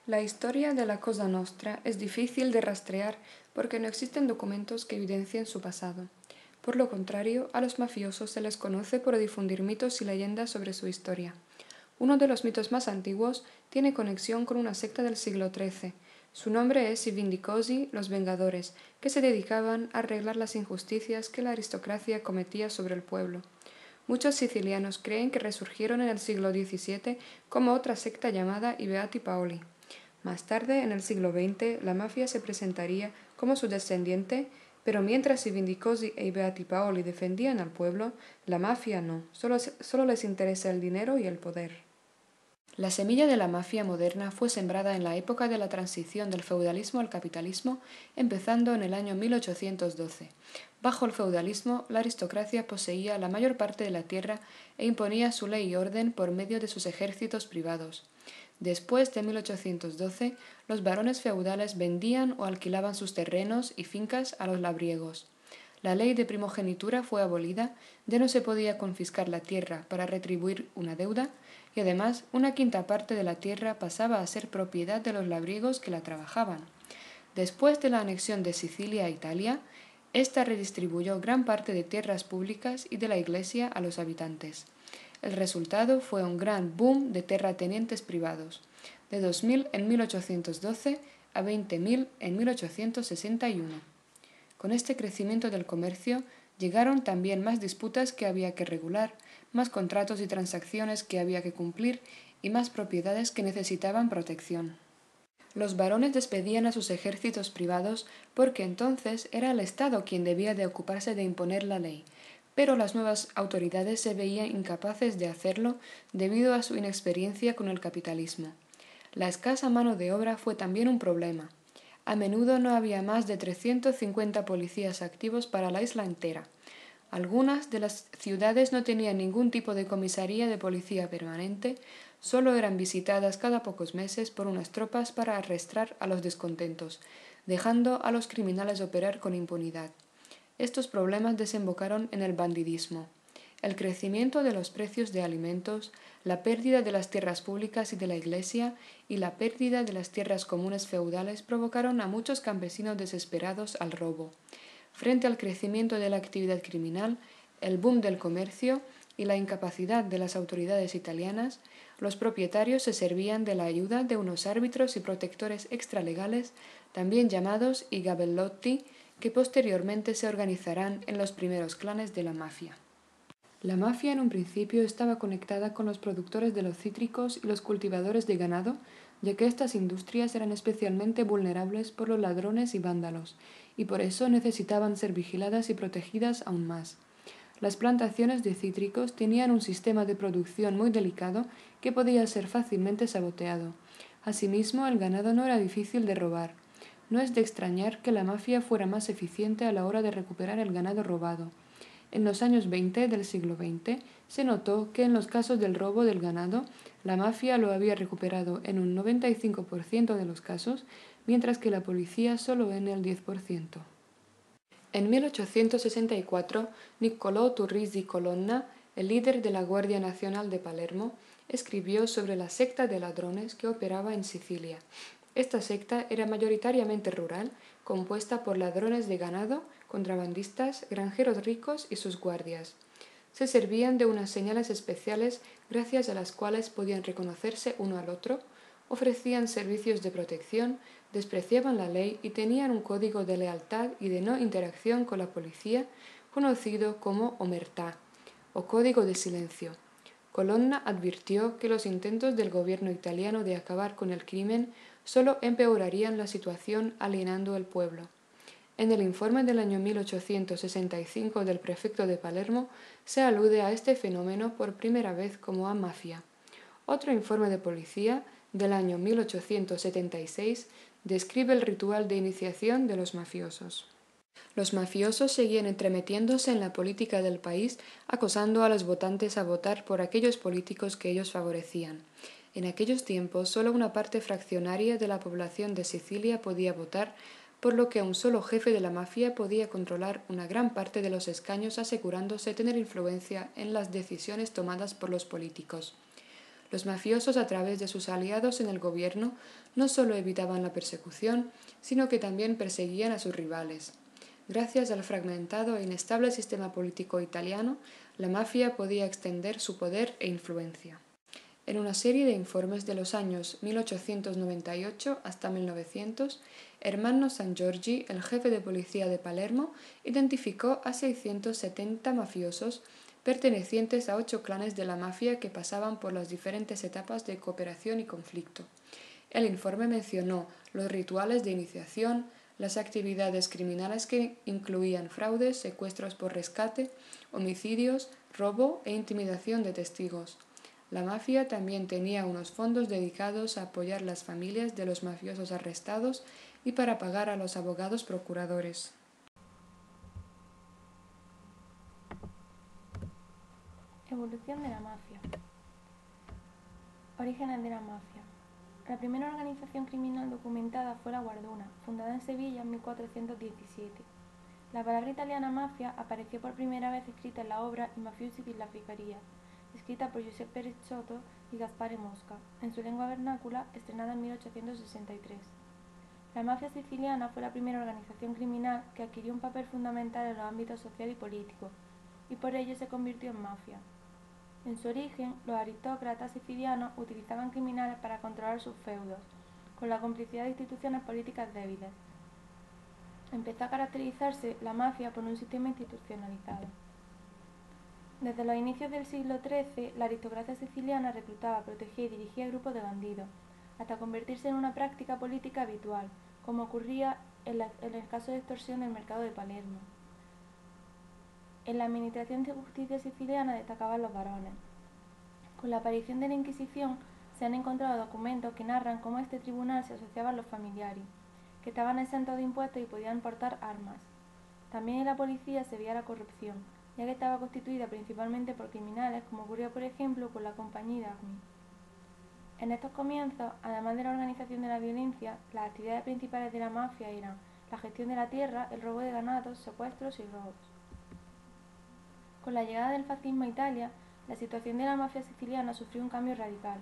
La historia de la Cosa Nostra es difícil de rastrear porque no existen documentos que evidencien su pasado. Por lo contrario, a los mafiosos se les conoce por difundir mitos y leyendas sobre su historia. Uno de los mitos más antiguos tiene conexión con una secta del siglo XIII. Su nombre es I Vindicosi, los Vengadores, que se dedicaban a arreglar las injusticias que la aristocracia cometía sobre el pueblo. Muchos sicilianos creen que resurgieron en el siglo XVII como otra secta llamada I Beati Paoli. Más tarde, en el siglo XX, la mafia se presentaría como su descendiente, pero mientras I Vindicosi e I Beati Paoli defendían al pueblo, la mafia no, solo les interesa el dinero y el poder. La semilla de la mafia moderna fue sembrada en la época de la transición del feudalismo al capitalismo, empezando en el año 1812. Bajo el feudalismo, la aristocracia poseía la mayor parte de la tierra e imponía su ley y orden por medio de sus ejércitos privados. Después de 1812, los barones feudales vendían o alquilaban sus terrenos y fincas a los labriegos. La ley de primogenitura fue abolida, ya no se podía confiscar la tierra para retribuir una deuda, y además una quinta parte de la tierra pasaba a ser propiedad de los labriegos que la trabajaban. Después de la anexión de Sicilia a Italia, ésta redistribuyó gran parte de tierras públicas y de la Iglesia a los habitantes. El resultado fue un gran boom de terratenientes privados, de 2.000 en 1812 a 20.000 en 1861. Con este crecimiento del comercio llegaron también más disputas que había que regular, más contratos y transacciones que había que cumplir y más propiedades que necesitaban protección. Los varones despedían a sus ejércitos privados porque entonces era el Estado quien debía de ocuparse de imponer la ley, pero las nuevas autoridades se veían incapaces de hacerlo debido a su inexperiencia con el capitalismo. La escasa mano de obra fue también un problema. A menudo no había más de 350 policías activos para la isla entera. Algunas de las ciudades no tenían ningún tipo de comisaría de policía permanente, solo eran visitadas cada pocos meses por unas tropas para arrestar a los descontentos, dejando a los criminales operar con impunidad. Estos problemas desembocaron en el bandidismo. El crecimiento de los precios de alimentos, la pérdida de las tierras públicas y de la Iglesia y la pérdida de las tierras comunes feudales provocaron a muchos campesinos desesperados al robo. Frente al crecimiento de la actividad criminal, el boom del comercio y la incapacidad de las autoridades italianas, los propietarios se servían de la ayuda de unos árbitros y protectores extralegales, también llamados i gabellotti, que posteriormente se organizarán en los primeros clanes de la mafia. La mafia en un principio estaba conectada con los productores de los cítricos y los cultivadores de ganado, ya que estas industrias eran especialmente vulnerables por los ladrones y vándalos, y por eso necesitaban ser vigiladas y protegidas aún más. Las plantaciones de cítricos tenían un sistema de producción muy delicado que podía ser fácilmente saboteado. Asimismo, el ganado no era difícil de robar. No es de extrañar que la mafia fuera más eficiente a la hora de recuperar el ganado robado. En los años 20 del siglo XX se notó que en los casos del robo del ganado, la mafia lo había recuperado en un 95% de los casos, mientras que la policía solo en el 10%. En 1864, Niccolò Turrisi Colonna, el líder de la Guardia Nacional de Palermo, escribió sobre la secta de ladrones que operaba en Sicilia. Esta secta era mayoritariamente rural, compuesta por ladrones de ganado, contrabandistas, granjeros ricos y sus guardias. Se servían de unas señales especiales gracias a las cuales podían reconocerse uno al otro, ofrecían servicios de protección, despreciaban la ley y tenían un código de lealtad y de no interacción con la policía conocido como omertà, o código de silencio. Colonna advirtió que los intentos del gobierno italiano de acabar con el crimen solo empeorarían la situación alienando al pueblo. En el informe del año 1865 del prefecto de Palermo se alude a este fenómeno por primera vez como a mafia. Otro informe de policía, del año 1876, describe el ritual de iniciación de los mafiosos. Los mafiosos seguían entremetiéndose en la política del país, acosando a los votantes a votar por aquellos políticos que ellos favorecían. En aquellos tiempos, solo una parte fraccionaria de la población de Sicilia podía votar, por lo que un solo jefe de la mafia podía controlar una gran parte de los escaños, asegurándose tener influencia en las decisiones tomadas por los políticos. Los mafiosos, a través de sus aliados en el gobierno, no solo evitaban la persecución, sino que también perseguían a sus rivales. Gracias al fragmentado e inestable sistema político italiano, la mafia podía extender su poder e influencia. En una serie de informes de los años 1898 hasta 1900, Ermanno Sangiorgi, el jefe de policía de Palermo, identificó a 670 mafiosos pertenecientes a 8 clanes de la mafia que pasaban por las diferentes etapas de cooperación y conflicto. El informe mencionó los rituales de iniciación, las actividades criminales que incluían fraudes, secuestros por rescate, homicidios, robo e intimidación de testigos. La mafia también tenía unos fondos dedicados a apoyar las familias de los mafiosos arrestados y para pagar a los abogados procuradores. Evolución de la mafia. Orígenes de la mafia. La primera organización criminal documentada fue la Guardona, fundada en Sevilla en 1417. La palabra italiana mafia apareció por primera vez escrita en la obra I mafiosi della Ficaria, escrita por Giuseppe Riccioto y Gaspare Mosca, en su lengua vernácula, estrenada en 1863. La mafia siciliana fue la primera organización criminal que adquirió un papel fundamental en los ámbitos social y político, y por ello se convirtió en mafia. En su origen, los aristócratas sicilianos utilizaban criminales para controlar sus feudos, con la complicidad de instituciones políticas débiles. Empezó a caracterizarse la mafia por un sistema institucionalizado. Desde los inicios del siglo XIII, la aristocracia siciliana reclutaba, protegía y dirigía grupos de bandidos, hasta convertirse en una práctica política habitual, como ocurría en el caso de extorsión del mercado de Palermo. En la administración de justicia siciliana destacaban los varones. Con la aparición de la Inquisición se han encontrado documentos que narran cómo a este tribunal se asociaban los familiares, que estaban exentos de impuestos y podían portar armas. También en la policía se veía la corrupción, ya que estaba constituida principalmente por criminales, como ocurrió por ejemplo con la Compañía d'Armi. En estos comienzos, además de la organización de la violencia, las actividades principales de la mafia eran la gestión de la tierra, el robo de ganados, secuestros y robos. Con la llegada del fascismo a Italia, la situación de la mafia siciliana sufrió un cambio radical.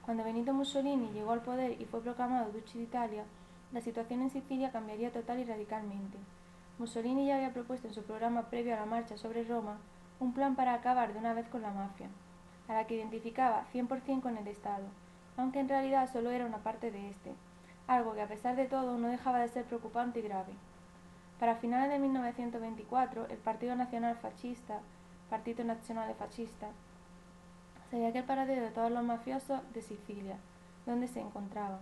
Cuando Benito Mussolini llegó al poder y fue proclamado Duce de Italia, la situación en Sicilia cambiaría total y radicalmente. Mussolini ya había propuesto en su programa previo a la marcha sobre Roma un plan para acabar de una vez con la mafia, a la que identificaba 100% con el Estado, aunque en realidad solo era una parte de este, algo que a pesar de todo no dejaba de ser preocupante y grave. Para finales de 1924, el Partido Nazionale Fascista sabía que el paradero de todos los mafiosos de Sicilia, donde se encontraban.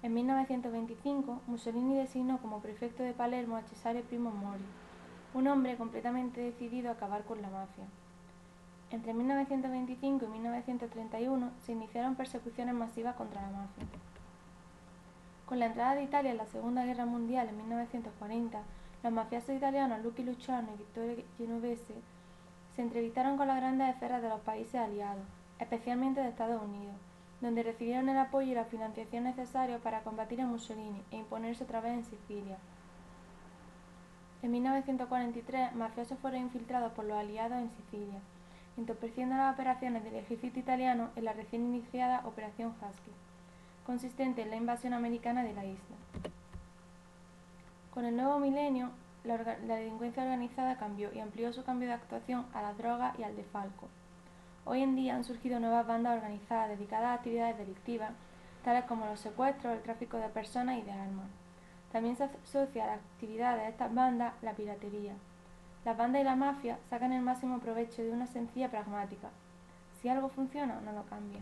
En 1925, Mussolini designó como prefecto de Palermo a Cesare Primo Mori, un hombre completamente decidido a acabar con la mafia. Entre 1925 y 1931 se iniciaron persecuciones masivas contra la mafia. Con la entrada de Italia en la Segunda Guerra Mundial en 1940, los mafiosos italianos Lucky Luciano y Vittorio Genovese se entrevistaron con las grandes esferas de los países aliados, especialmente de Estados Unidos, donde recibieron el apoyo y la financiación necesarios para combatir a Mussolini e imponerse otra vez en Sicilia. En 1943, mafiosos fueron infiltrados por los aliados en Sicilia, entorpeciendo las operaciones del ejército italiano en la recién iniciada Operación Husky, consistente en la invasión americana de la isla. Con el nuevo milenio, la delincuencia organizada cambió y amplió su cambio de actuación a las drogas y al defalco. Hoy en día han surgido nuevas bandas organizadas dedicadas a actividades delictivas, tales como los secuestros, el tráfico de personas y de armas. También se asocia a las actividades de estas bandas la piratería. Las bandas y la mafia sacan el máximo provecho de una sencilla pragmática: si algo funciona, no lo cambia.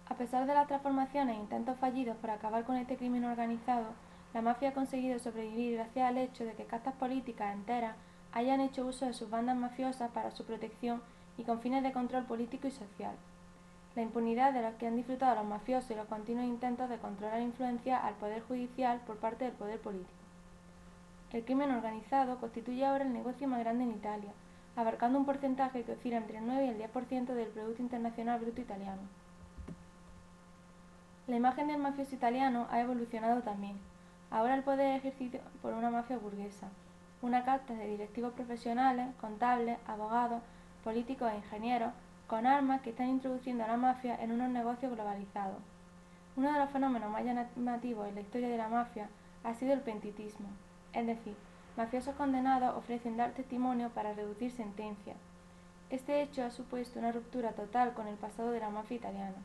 A pesar de las transformaciones e intentos fallidos por acabar con este crimen organizado, la mafia ha conseguido sobrevivir gracias al hecho de que castas políticas enteras hayan hecho uso de sus bandas mafiosas para su protección y con fines de control político y social. La impunidad de los que han disfrutado los mafiosos y los continuos intentos de controlar e influenciar al poder judicial por parte del poder político. El crimen organizado constituye ahora el negocio más grande en Italia, abarcando un porcentaje que oscila entre el 9 y el 10% del Producto Internacional Bruto italiano. La imagen del mafioso italiano ha evolucionado también. Ahora el poder es ejercido por una mafia burguesa, una casta de directivos profesionales, contables, abogados, políticos e ingenieros con armas que están introduciendo a la mafia en unos negocios globalizados. Uno de los fenómenos más llamativos en la historia de la mafia ha sido el pentitismo, es decir, mafiosos condenados ofrecen dar testimonio para reducir sentencias. Este hecho ha supuesto una ruptura total con el pasado de la mafia italiana.